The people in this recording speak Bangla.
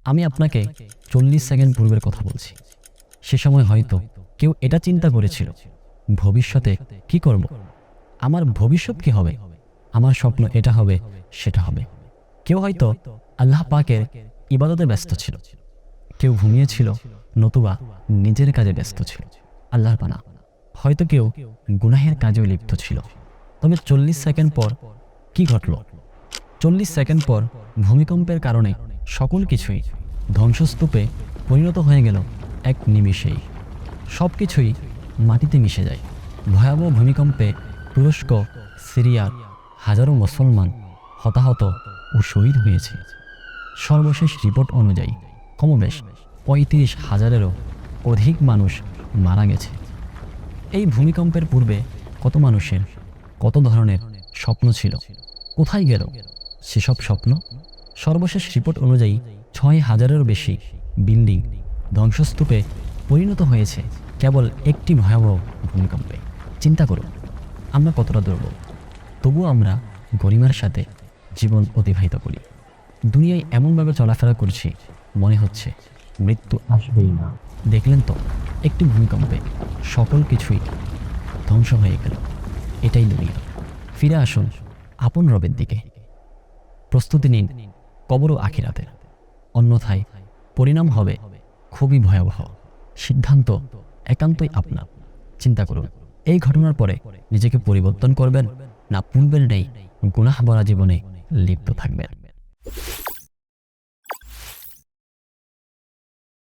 আমি আপনাকে 40 সেকেন্ড পূর্বের কথা বলছি। সে সময় হয়তো কেউ এটা চিন্তা করেছিল, ভবিষ্যতে কি করব, আমার ভবিষ্যৎ কি হবে, আমার স্বপ্ন এটা হবে সেটা হবে। কেউ হয়তো আল্লাহ পাকের ইবাদতে ব্যস্ত ছিল, কেউ ঘুমিয়েছিল, নতুবা নিজের কাজে ব্যস্ত ছিল। আল্লাহর পানা, হয়তো কেউ গুনাহের কাজেও লিপ্ত ছিল। তবে 40 সেকেন্ড পর কি ঘটল? 40 সেকেন্ড পর ভূমিকম্পের কারণে সকল কিছুই ধ্বংসস্তূপে পরিণত হয়ে গেল এক নিমিষেই। সব কিছুই মাটিতে মিশে যায়। ভয়াবহ ভূমিকম্পে তুরস্ক, সিরিয়ার হাজারো মুসলমান হতাহত ও শহীদ হয়েছে। সর্বশেষ রিপোর্ট অনুযায়ী কমবেশ 35,000-এরও অধিক মানুষ মারা গেছে। এই ভূমিকম্পের পূর্বে কত মানুষের কত ধরনের স্বপ্ন ছিল, কোথায় গেল সেসব স্বপ্ন? সর্বশেষ রিপোর্ট অনুযায়ী 6,000-এরও বেশি বিল্ডিং ধ্বংসস্তূপে পরিণত হয়েছে কেবল একটি ভয়াবহ ভূমিকম্পে। চিন্তা করুন, আমরা কতটা দুর্বল, তবুও আমরা গরিমার সাথে জীবন অতিবাহিত করি। দুনিয়ায় এমনভাবে চলাফেরা করছি, মনে হচ্ছে মৃত্যু আসবেই না। দেখলেন তো, একটি ভূমিকম্পে সকল কিছুই ধ্বংস হয়ে গেল। এটাই দুনিয়া। ফিরে আসুন আপন রবের দিকে। প্রস্তুতি নিন কবর ও আখিরাতের, অন্যথায় পরিণাম হবে খুবই ভয়াবহ। সিদ্ধান্ত একান্তই আপনার। চিন্তা করুন, এই ঘটনার পরে নিজেকে পরিবর্তন করবেন, না পূর্বের নেই গুনাহ ভরা জীবনে লিপ্ত থাকবেন?